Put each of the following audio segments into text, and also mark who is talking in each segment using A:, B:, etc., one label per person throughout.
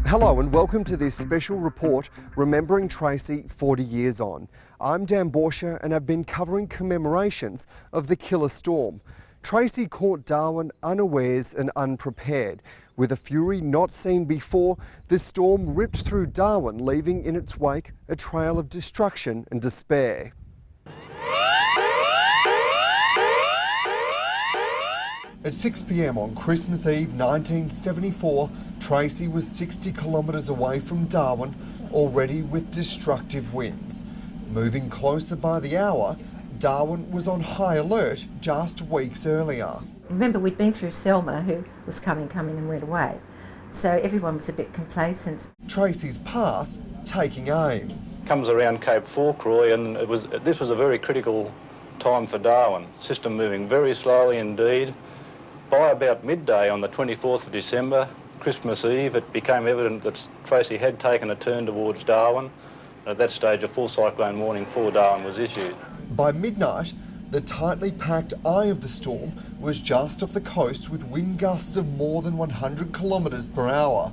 A: Hello and welcome to this special report, Remembering Tracy 40 Years On. I'm Dan Borscher and I've been covering commemorations of the killer storm. Tracy caught Darwin unawares and unprepared. With a fury not seen before, the storm ripped through Darwin, leaving in its wake a trail of destruction and despair. At 6 p.m. on Christmas Eve 1974, Tracy was 60 kilometres away from Darwin, already with destructive winds. Moving closer by the hour, Darwin was on high alert just weeks earlier.
B: Remember, we'd been through Selma, who was coming and went away, so everyone was a bit complacent.
A: Tracy's path taking aim.
C: Comes around Cape Fawcroy, and this was a very critical time for Darwin. System moving very slowly indeed. By about midday on the 24th of December, Christmas Eve, it became evident that Tracy had taken a turn towards Darwin. At that stage, a full cyclone warning for Darwin was issued.
A: By midnight, the tightly packed eye of the storm was just off the coast with wind gusts of more than 100 kilometres per hour,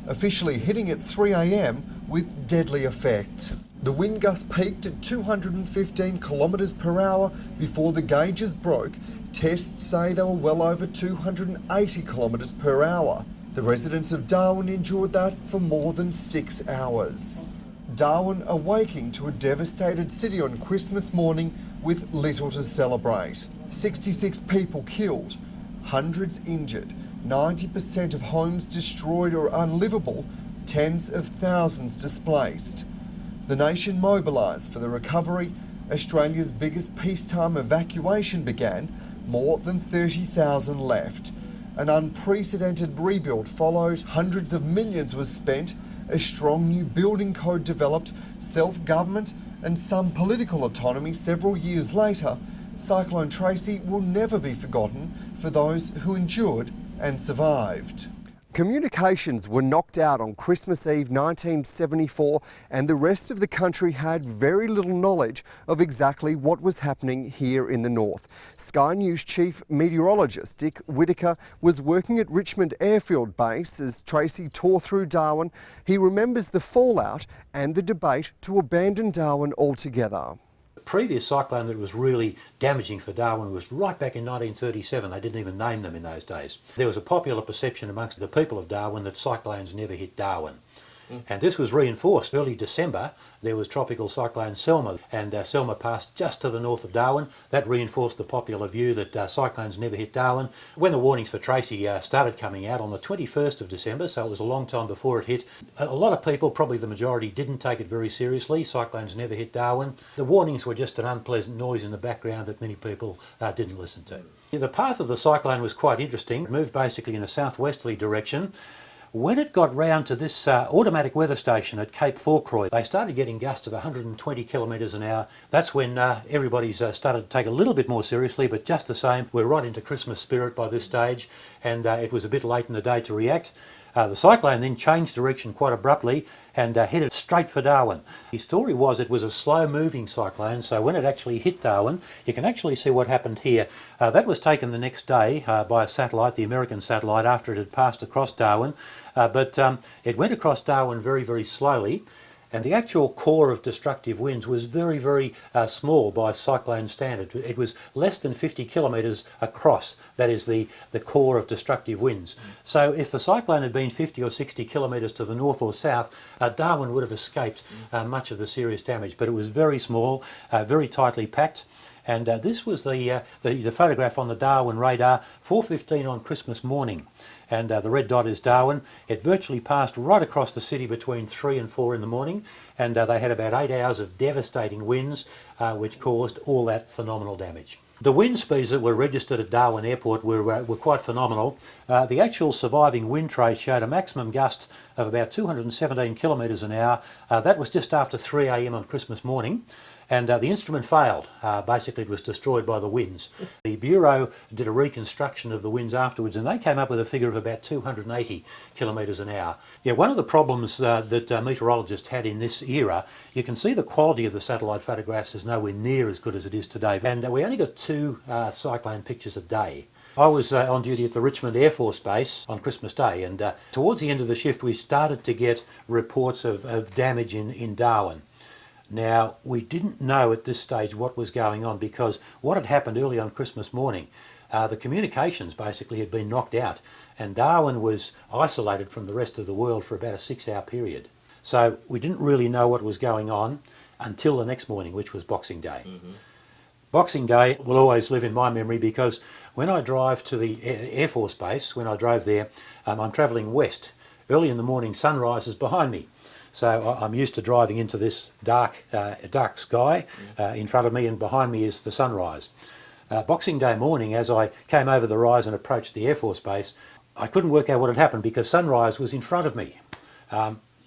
A: officially hitting at 3 a.m. with deadly effect. The wind gust peaked at 215 kilometres per hour before the gauges broke. Tests say they were well over 280 kilometres per hour. The residents of Darwin endured that for more than 6 hours. Darwin awaking to a devastated city on Christmas morning with little to celebrate. 66 people killed, hundreds injured, 90% of homes destroyed or unlivable, tens of thousands displaced. The nation mobilised for the recovery. Australia's biggest peacetime evacuation began. More than 30,000 left. An unprecedented rebuild followed. Hundreds of millions was spent. A strong new building code developed. Self-government and some political autonomy several years later. Cyclone Tracy will never be forgotten for those who endured and survived. Communications were knocked out on Christmas Eve 1974 and the rest of the country had very little knowledge of exactly what was happening here in the north. Sky News Chief Meteorologist Dick Whittaker was working at Richmond Airfield Base as Tracy tore through Darwin. He remembers the fallout and the debate to abandon Darwin altogether.
D: The previous cyclone that was really damaging for Darwin was right back in 1937. They didn't even name them in those days. There was a popular perception amongst the people of Darwin that cyclones never hit Darwin. And this was reinforced. Early December, there was tropical cyclone Selma, and Selma passed just to the north of Darwin. That reinforced the popular view that cyclones never hit Darwin. When the warnings for Tracy started coming out on the 21st of December, so it was a long time before it hit, a lot of people, probably the majority, didn't take it very seriously. Cyclones never hit Darwin. The warnings were just an unpleasant noise in the background that many people didn't listen to. The path of the cyclone was quite interesting. It moved basically in a southwesterly direction. When it got round to this automatic weather station at Cape Fawcroy, they started getting gusts of 120 kilometres an hour. That's when everybody's started to take a little bit more seriously, but just the same, we're right into Christmas spirit by this stage, and it was a bit late in the day to react. The cyclone then changed direction quite abruptly and headed straight for Darwin. The story was it was a slow-moving cyclone, so when it actually hit Darwin, you can actually see what happened here. That was taken the next day by a satellite, the American satellite, after it had passed across Darwin, but it went across Darwin very, very slowly. And the actual core of destructive winds was very, very small by cyclone standard. It was less than 50 kilometres across, that is the core of destructive winds. So if the cyclone had been 50 or 60 kilometres to the north or south, Darwin would have escaped much of the serious damage. But it was very small, very tightly packed. And this was the photograph on the Darwin radar, 4:15 on Christmas morning. And the red dot is Darwin. It virtually passed right across the city between 3 and 4 in the morning, and they had about 8 hours of devastating winds, which caused all that phenomenal damage. The wind speeds that were registered at Darwin Airport were quite phenomenal. The actual surviving wind trace showed a maximum gust of about 217 kilometres an hour. That was just after 3 a.m. on Christmas morning. And the instrument failed. Basically, it was destroyed by the winds. The Bureau did a reconstruction of the winds afterwards, and they came up with a figure of about 280 kilometres an hour. Yeah, one of the problems that meteorologists had in this era, you can see the quality of the satellite photographs is nowhere near as good as it is today. And we only got 2 cyclone pictures a day. I was on duty at the Richmond Air Force Base on Christmas Day, and towards the end of the shift we started to get reports of damage in Darwin. Now, we didn't know at this stage what was going on, because what had happened early on Christmas morning, the communications basically had been knocked out, and Darwin was isolated from the rest of the world for about a 6-hour period. So we didn't really know what was going on until the next morning, which was Boxing Day. Mm-hmm. Boxing Day will always live in my memory, because when I drive to the Air Force Base, when I drove there, I'm travelling west. Early in the morning, sunrise is behind me. So I'm used to driving into this dark sky in front of me, and behind me is the sunrise. Boxing Day morning, as I came over the rise and approached the Air Force Base, I couldn't work out what had happened, because sunrise was in front of me.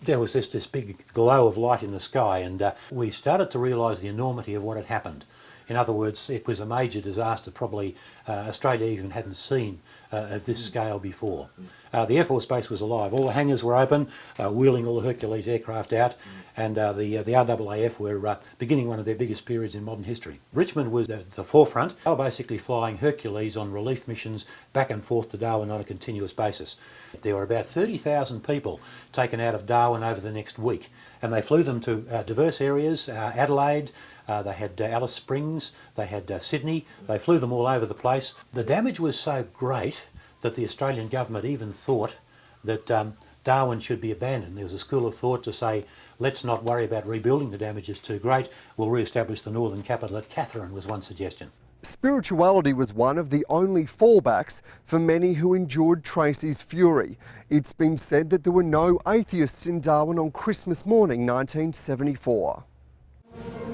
D: There was this big glow of light in the sky, and we started to realise the enormity of what had happened. In other words, it was a major disaster, probably Australia even hadn't seen of this scale before. The Air Force Base was alive. All the hangars were open, wheeling all the Hercules aircraft out, and the RAAF were beginning one of their biggest periods in modern history. Richmond was at the forefront. They were basically flying Hercules on relief missions back and forth to Darwin on a continuous basis. There were about 30,000 people taken out of Darwin over the next week, and they flew them to diverse areas, Adelaide, they had Alice Springs, they had Sydney, they flew them all over the place. The damage was so great that the Australian government even thought that Darwin should be abandoned. There was a school of thought to say, let's not worry about rebuilding, the damage is too great, we'll re-establish the northern capital at Katherine, was one suggestion.
A: Spirituality was one of the only fallbacks for many who endured Tracy's fury. It's been said that there were no atheists in Darwin on Christmas morning 1974.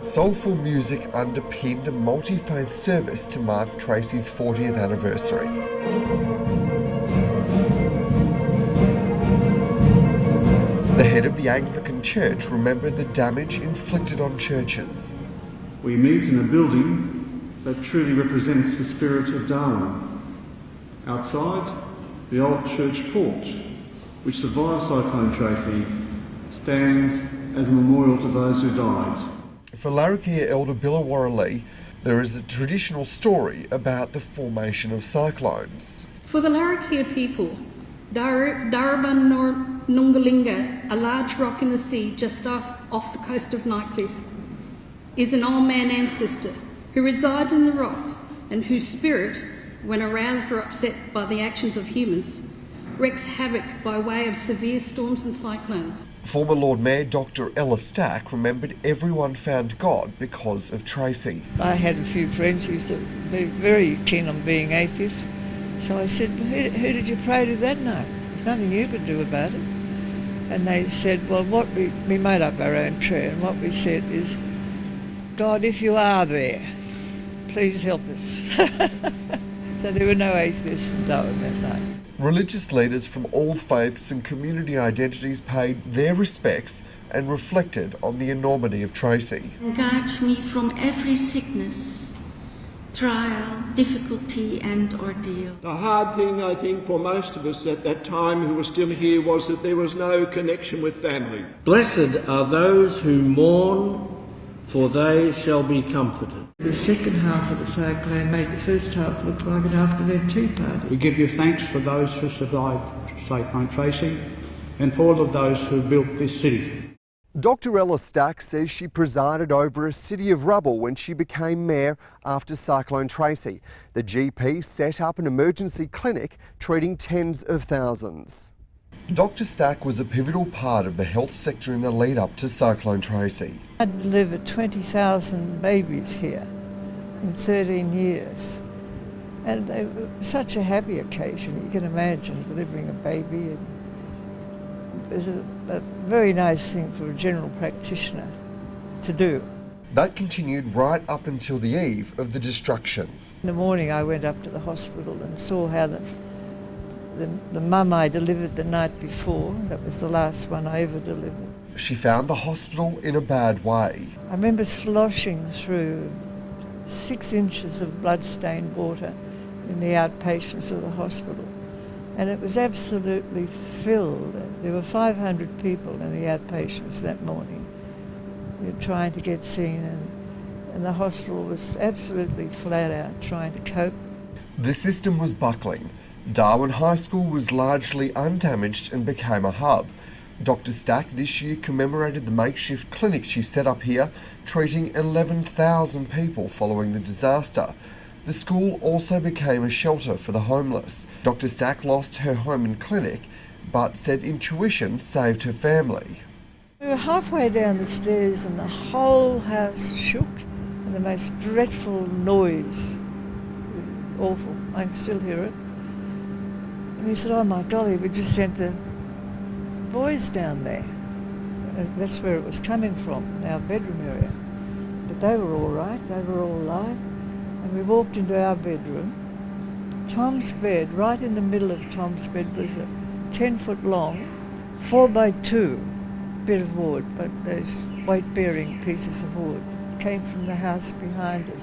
A: Soulful music underpinned a multi-faith service to mark Tracy's 40th anniversary. The head of the Anglican Church remembered the damage inflicted on churches.
E: We meet in a building that truly represents the spirit of Darwin. Outside, the old church porch, which survived Cyclone Tracy, stands as a memorial to those who died.
A: For Larrakia elder Billawarra Lee, there is a traditional story about the formation of cyclones.
F: For the Larrakia people, Darwin Nungalinga, a large rock in the sea just off the coast of Nightcliff, is an old man ancestor who resides in the rocks and whose spirit, when aroused or upset by the actions of humans, wreaks havoc by way of severe storms and cyclones.
A: Former Lord Mayor Dr. Ella Stack remembered everyone found God because of Tracy.
G: I had a few friends who used to be very keen on being atheists. So I said, who did you pray to that night? There's nothing you could do about it. And they said, well, what we made up our own prayer, and what we said is, God, if you are there, please help us. So there were no atheists in Darwin that night.
A: Religious leaders from all faiths and community identities paid their respects and reflected on the enormity of Tracy.
H: Guard me from every sickness, trial, difficulty and ordeal.
I: The hard thing, I think, for most of us at that time who were still here was that there was no connection with family.
J: Blessed are those who mourn, for they shall be comforted.
G: The second half of the cyclone made the first half look like an afternoon tea party.
E: We give you thanks for those who survived Cyclone Tracy and for all of those who built this city.
A: Dr. Ella Stack says she presided over a city of rubble when she became mayor after Cyclone Tracy. The GP set up an emergency clinic treating tens of thousands. Dr. Stack was a pivotal part of the health sector in the lead up to Cyclone Tracy.
G: I delivered 20,000 babies here in 13 years. And it was such a happy occasion. You can imagine delivering a baby. It was a very nice thing for a general practitioner to do.
A: That continued right up until the eve of the destruction.
G: In the morning I went up to the hospital and saw how the mum I delivered the night before, that was the last one I ever delivered.
A: She found the hospital in a bad way.
G: I remember sloshing through 6 inches of blood-stained water in the outpatients of the hospital. And it was absolutely filled. There were 500 people in the outpatients that morning. We were trying to get seen, and the hospital was absolutely flat out trying to cope.
A: The system was buckling. Darwin High School was largely undamaged and became a hub. Dr. Stack this year commemorated the makeshift clinic she set up here, treating 11,000 people following the disaster. The school also became a shelter for the homeless. Dr. Stack lost her home and clinic, but said intuition saved her family.
G: We were halfway down the stairs and the whole house shook, and the most dreadful noise. Awful. I can still hear it. And he said, "Oh my golly, we just sent the boys down there." And that's where it was coming from, our bedroom area. But they were all right, they were all alive. And we walked into our bedroom. Tom's bed, right in the middle of Tom's bed, was a 10-foot long, 4x2 bit of wood, but those weight-bearing pieces of wood came from the house behind us.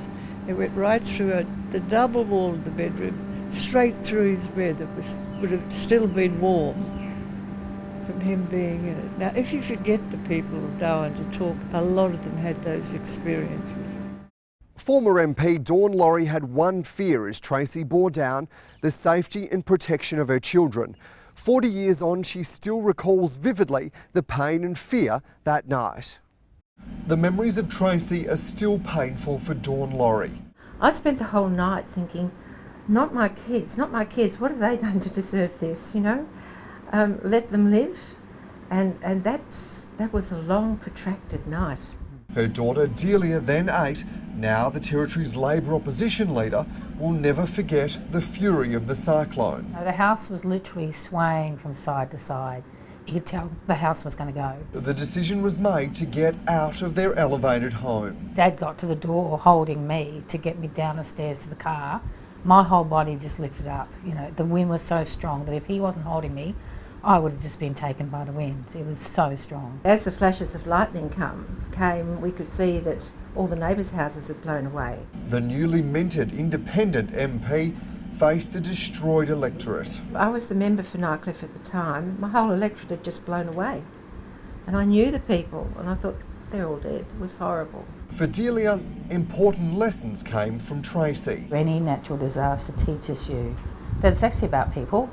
G: It went right through the double wall of the bedroom, straight through his bed that would have still been warm from him being in it. Now, if you could get the people of Darwin to talk, a lot of them had those experiences.
A: Former MP Dawn Laurie had one fear as Tracy bore down: the safety and protection of her children. 40 years on, she still recalls vividly the pain and fear that night. The memories of Tracy are still painful for Dawn Laurie.
B: I spent the whole night thinking, not my kids, what have they done to deserve this, you know? Let them live. And that was a long, protracted night.
A: Her daughter Delia, then 8, now the Territory's Labor opposition leader, will never forget the fury of the cyclone.
K: The house was literally swaying from side to side. You could tell the house was going to go.
A: The decision was made to get out of their elevated home.
K: Dad got to the door holding me to get me down the stairs to the car. My whole body just lifted up. You know, the wind was so strong that if he wasn't holding me, I would have just been taken by the wind. It was so strong.
B: As the flashes of lightning came, we could see that all the neighbours' houses had blown away.
A: The newly minted independent MP faced a destroyed electorate.
B: I was the member for Nycliffe at the time. My whole electorate had just blown away. And I knew the people, and I thought, they're all dead. It was horrible.
A: For Delia, important lessons came from Tracy.
K: Any natural disaster teaches you that it's actually about people.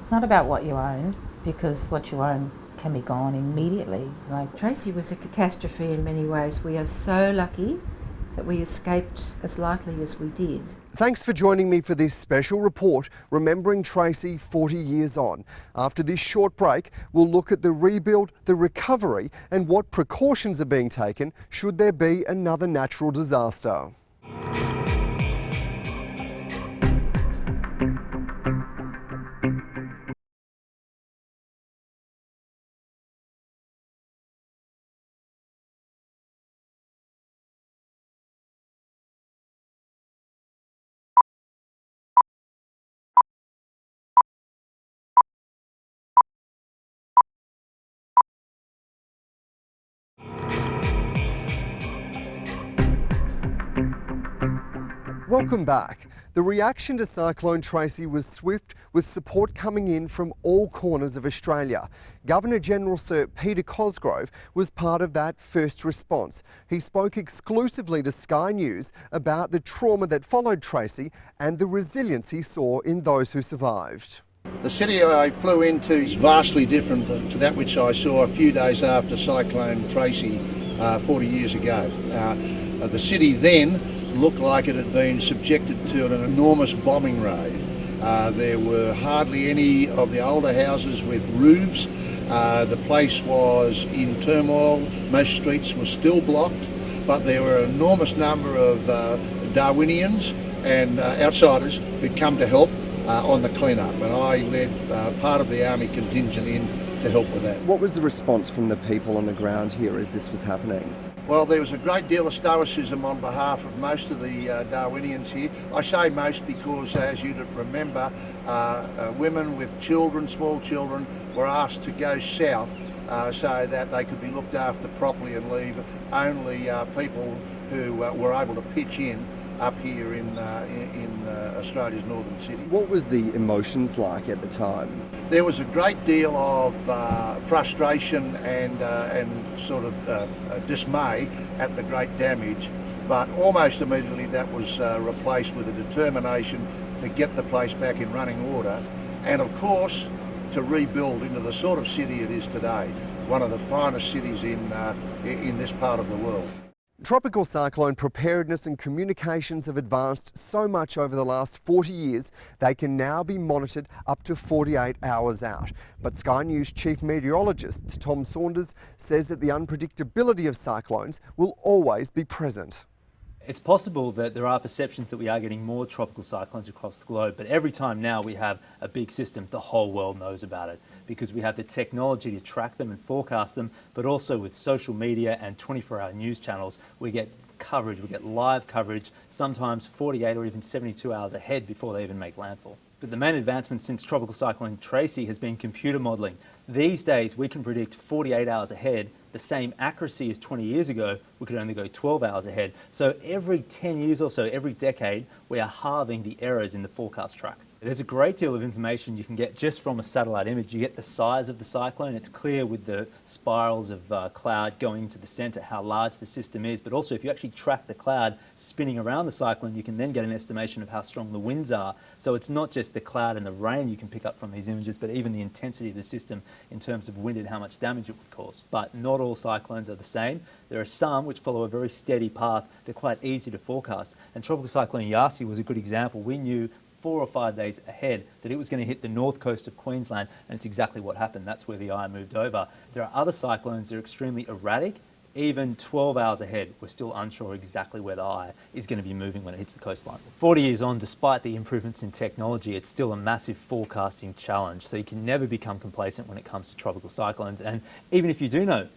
K: It's not about what you own, because what you own can be gone immediately. Like
B: Tracy was a catastrophe in many ways. We are so lucky that we escaped as lightly as we did.
A: Thanks for joining me for this special report, remembering Tracy 40 years on. After this short break, we'll look at the rebuild, the recovery, and what precautions are being taken should there be another natural disaster. Welcome back. The reaction to Cyclone Tracy was swift, with support coming in from all corners of Australia. Governor-General Sir Peter Cosgrove was part of that first response. He spoke exclusively to Sky News about the trauma that followed Tracy and the resilience he saw in those who survived.
I: The city I flew into is vastly different to that which I saw a few days after Cyclone Tracy 40 years ago. The city then looked like it had been subjected to an enormous bombing raid. There were hardly any of the older houses with roofs. The place was in turmoil. Most streets were still blocked, but there were an enormous number of Darwinians and outsiders who'd come to help on the clean-up, and I led part of the army contingent in to help with that.
A: What was the response from the people on the ground here as this was happening?
I: Well, there was a great deal of stoicism on behalf of most of the Darwinians here. I say most because, as you'd remember, women with children, small children, were asked to go south so that they could be looked after properly and leave only people who were able to pitch in up here in Australia's northern city.
A: What was the emotions like at the time?
I: There was a great deal of frustration and sort of dismay at the great damage, but almost immediately that was replaced with a determination to get the place back in running order, and of course to rebuild into the sort of city it is today, one of the finest cities in this part of the world.
A: Tropical cyclone preparedness and communications have advanced so much over the last 40 years, they can now be monitored up to 48 hours out. But Sky News Chief Meteorologist Tom Saunders says that the unpredictability of cyclones will always be present.
L: It's possible that there are perceptions that we are getting more tropical cyclones across the globe, but every time now we have a big system, the whole world knows about it, because we have the technology to track them and forecast them, but also with social media and 24-hour news channels, we get coverage, we get live coverage, sometimes 48 or even 72 hours ahead before they even make landfall. But the main advancement since Tropical Cyclone Tracy has been computer modelling. These days we can predict 48 hours ahead, the same accuracy as 20 years ago, we could only go 12 hours ahead. So every 10 years or so, every decade, we are halving the errors in the forecast track. There's a great deal of information you can get just from a satellite image. You get the size of the cyclone. It's clear with the spirals of cloud going to the centre how large the system is. But also if you actually track the cloud spinning around the cyclone, you can then get an estimation of how strong the winds are. So it's not just the cloud and the rain you can pick up from these images, but even the intensity of the system in terms of wind and how much damage it would cause. But not all cyclones are the same. There are some which follow a very steady path. They're quite easy to forecast. And Tropical Cyclone Yasi was a good example. We knew 4 or 5 days ahead that it was going to hit the north coast of Queensland, and it's exactly what happened. That's where the eye moved over. There are other cyclones that are extremely erratic. Even 12 hours ahead, we're still unsure exactly where the eye is going to be moving when it hits the coastline. 40 years on, despite the improvements in technology, it's still a massive forecasting challenge. So you can never become complacent when it comes to tropical cyclones. And even if you do know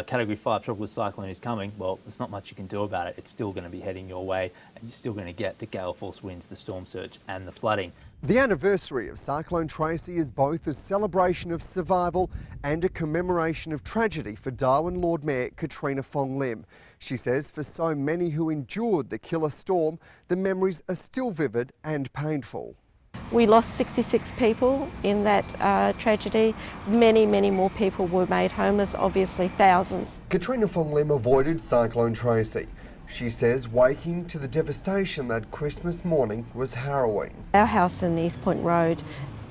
L: Category 5 tropical cyclone is coming, well, there's not much you can do about it. It's still going to be heading your way, and you're still going to get the gale force winds, the storm surge and the flooding.
A: The anniversary of Cyclone Tracy is both a celebration of survival and a commemoration of tragedy for Darwin Lord Mayor Katrina Fong Lim. She says for so many who endured the killer storm, the memories are still vivid and painful.
M: We lost 66 people in that tragedy. Many, many more people were made homeless, obviously thousands.
A: Katrina Fong Lim avoided Cyclone Tracy. She says waking to the devastation that Christmas morning was harrowing.
M: Our house in East Point Road,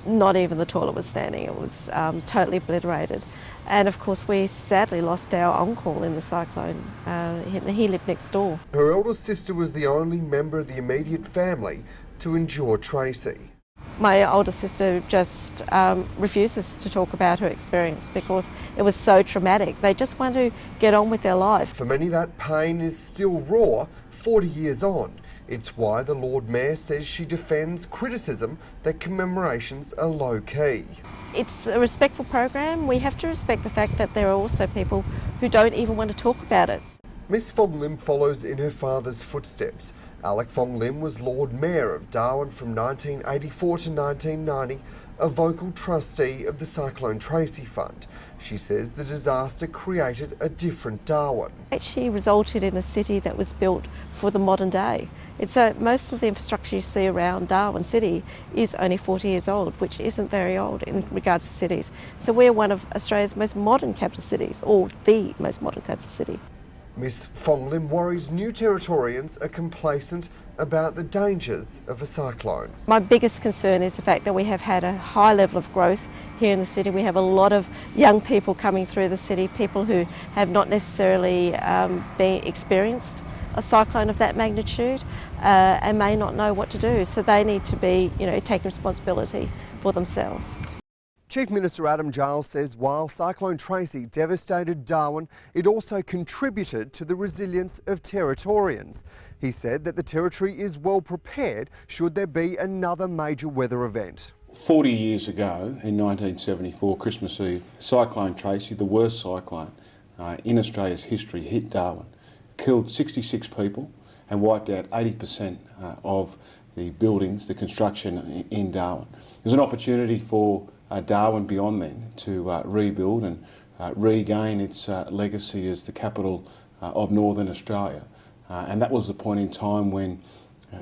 M: not even the toilet was standing. It was totally obliterated. And of course we sadly lost our uncle in the cyclone. He lived next door.
A: Her eldest sister was the only member of the immediate family to endure Tracy.
M: My older sister just refuses to talk about her experience because it was so traumatic. They just want to get on with their life.
A: For many, that pain is still raw 40 years on. It's why the Lord Mayor says she defends criticism that commemorations are low-key.
M: It's a respectful program. We have to respect the fact that there are also people who don't even want to talk about it.
A: Miss Fong Lim follows in her father's footsteps. Alec Fong Lim was Lord Mayor of Darwin from 1984 to 1990, a vocal trustee of the Cyclone Tracy Fund. She says the disaster created a different Darwin.
M: It actually resulted in a city that was built for the modern day. Most of the infrastructure you see around Darwin City is only 40 years old, which isn't very old in regards to cities. So we're one of Australia's most modern capital cities, or the most modern capital city.
A: Miss Fong Lim worries new Territorians are complacent about the dangers of a cyclone.
M: My biggest concern is the fact that we have had a high level of growth here in the city. We have a lot of young people coming through the city, people who have not necessarily experienced a cyclone of that magnitude and may not know what to do. So they need to be, taking responsibility for themselves.
A: Chief Minister Adam Giles says while Cyclone Tracy devastated Darwin, it also contributed to the resilience of Territorians. He said that the Territory is well prepared should there be another major weather event.
N: 40 years ago, in 1974, Christmas Eve, Cyclone Tracy, the worst cyclone in Australia's history, hit Darwin, killed 66 people and wiped out 80% of the buildings, the construction in Darwin. There's an opportunity for Darwin beyond then to rebuild and regain its legacy as the capital of Northern Australia. And that was the point in time when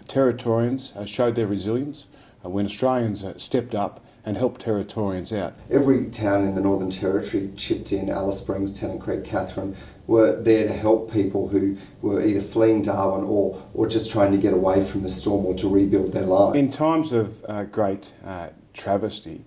N: Territorians showed their resilience, when Australians stepped up and helped Territorians out.
A: Every town in the Northern Territory chipped in, Alice Springs, Tennant Creek, Katherine, were there to help people who were either fleeing Darwin or just trying to get away from the storm or to rebuild their lives.
N: In times of great travesty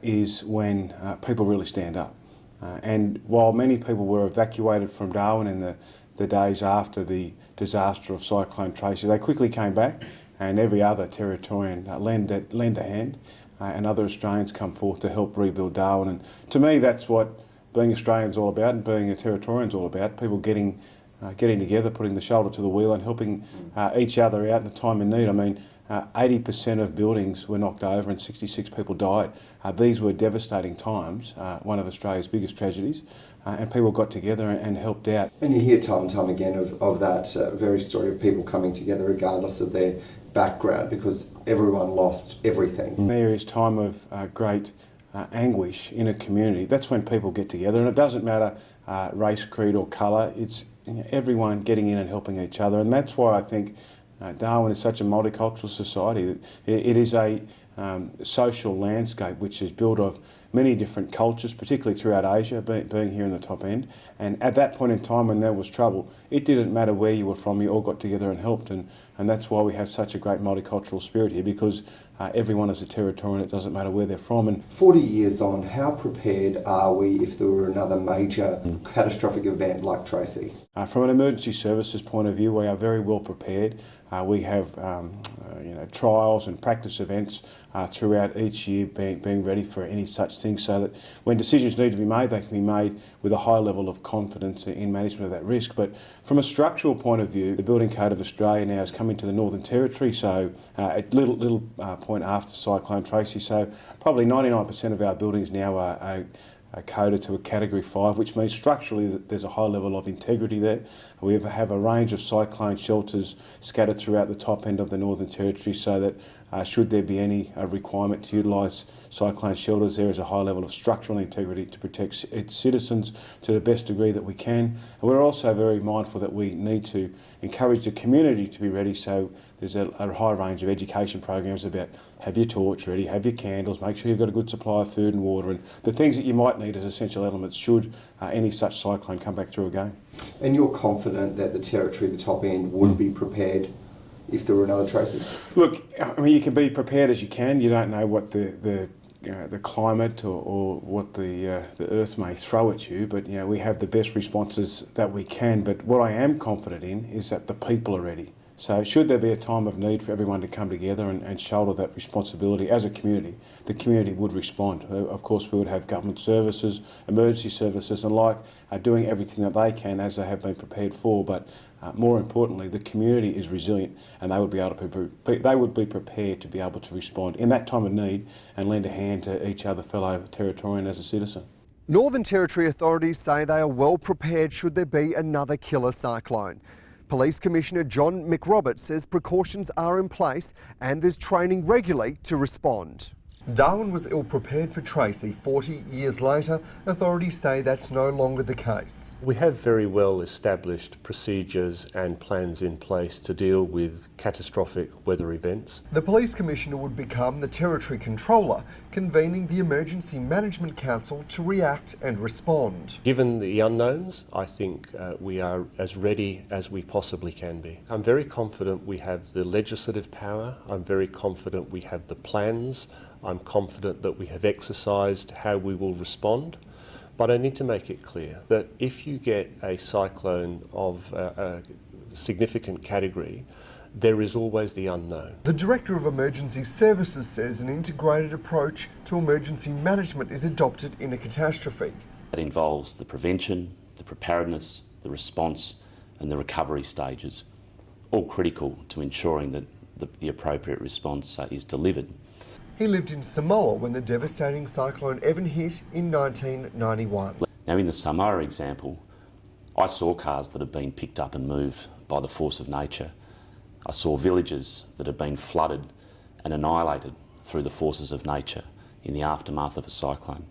N: is when people really stand up. And while many people were evacuated from Darwin in the days after the disaster of Cyclone Tracy, they quickly came back, and every other Territorian lent a hand, and other Australians come forth to help rebuild Darwin. And to me, that's what being Australian's all about, and being a Territorian's all about. People getting together, putting the shoulder to the wheel, and helping each other out in a time of need. I mean, 80% of buildings were knocked over and 66 people died. These were devastating times, one of Australia's biggest tragedies, and people got together and helped out.
A: And you hear time and time again of that very story of people coming together regardless of their background, because everyone lost everything.
N: There is time of great anguish in a community. That's when people get together, and it doesn't matter race, creed or colour. It's everyone getting in and helping each other, and that's why I think Darwin is such a multicultural society. It is a social landscape which is built of many different cultures, particularly throughout Asia, being here in the top end. And at that point in time when there was trouble, it didn't matter where you were from, you all got together and helped. And that's why we have such a great multicultural spirit here, because everyone is a Territorian, it doesn't matter where they're from. And
A: 40 years on, how prepared are we if there were another major catastrophic event like Tracy?
N: From an emergency services point of view, we are very well prepared. We have trials and practice events throughout each year being ready for any such thing, so that when decisions need to be made, they can be made with a high level of confidence in management of that risk. But from a structural point of view, the Building Code of Australia now has come into the Northern Territory, so a little point after Cyclone Tracy, so probably 99% of our buildings now are coded to a Category 5, which means structurally that there's a high level of integrity there. We have a range of cyclone shelters scattered throughout the top end of the Northern Territory, so that should there be any requirement to utilise cyclone shelters, there is a high level of structural integrity to protect its citizens to the best degree that we can. And we're also very mindful that we need to encourage the community to be ready, so there's a high range of education programs about have your torch ready, have your candles, make sure you've got a good supply of food and water, and the things that you might need as essential elements should any such cyclone come back through again.
A: And you're confident that the Territory, the top end, would be prepared if there were another Tracy?
N: Look, I mean, you can be prepared as you can. You don't know what the climate or what the earth may throw at you, but we have the best responses that we can. But what I am confident in is that the people are ready. So should there be a time of need for everyone to come together and shoulder that responsibility as a community, the community would respond. Of course, we would have government services, emergency services and doing everything that they can as they have been prepared for. But more importantly, the community is resilient, and they would be prepared to be able to respond in that time of need and lend a hand to each other fellow Territorian as a citizen.
A: Northern Territory authorities say they are well prepared should there be another killer cyclone. Police Commissioner John McRoberts says precautions are in place and there's training regularly to respond. Darwin was ill-prepared for Tracy. 40 years later, authorities say that's no longer the case.
O: We have very well established procedures and plans in place to deal with catastrophic weather events.
A: The Police Commissioner would become the Territory Controller, convening the Emergency Management Council to react and respond.
O: Given the unknowns, I think we are as ready as we possibly can be. I'm very confident we have the legislative power. I'm very confident we have the plans. I'm confident that we have exercised how we will respond, but I need to make it clear that if you get a cyclone of a significant category, there is always the unknown.
A: The Director of Emergency Services says an integrated approach to emergency management is adopted in a catastrophe.
P: It involves the prevention, the preparedness, the response and the recovery stages, all critical to ensuring that the appropriate response is delivered.
A: He lived in Samoa when the devastating Cyclone Evan hit in 1991.
P: Now in the Samoa example, I saw cars that had been picked up and moved by the force of nature. I saw villages that had been flooded and annihilated through the forces of nature in the aftermath of a cyclone.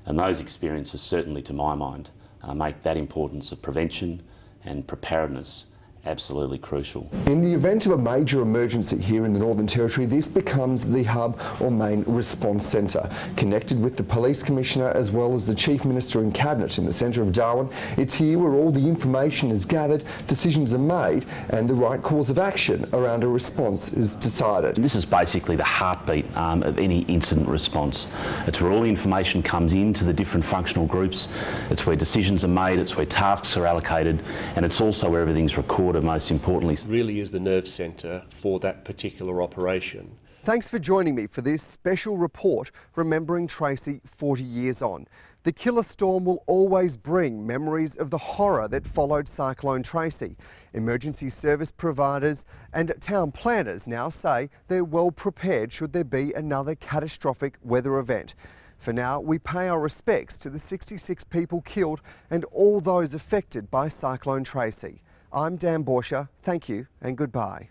P: And those experiences, certainly to my mind, make that importance of prevention and preparedness absolutely crucial.
A: In the event of a major emergency here in the Northern Territory, this becomes the hub or main response centre. Connected with the Police Commissioner as well as the Chief Minister and Cabinet in the centre of Darwin, it's here where all the information is gathered, decisions are made and the right course of action around a response is decided.
P: This is basically the heartbeat of any incident response. It's where all the information comes into the different functional groups, it's where decisions are made, it's where tasks are allocated, and it's also where everything's recorded. Most importantly,
O: really is the nerve centre for that particular operation.
A: Thanks for joining me for this special report remembering Tracy 40 years on. The killer storm will always bring memories of the horror that followed Cyclone Tracy. Emergency service providers and town planners now say they're well prepared should there be another catastrophic weather event. For now, we pay our respects to the 66 people killed and all those affected by Cyclone Tracy. I'm Dan Borsha. Thank you and goodbye.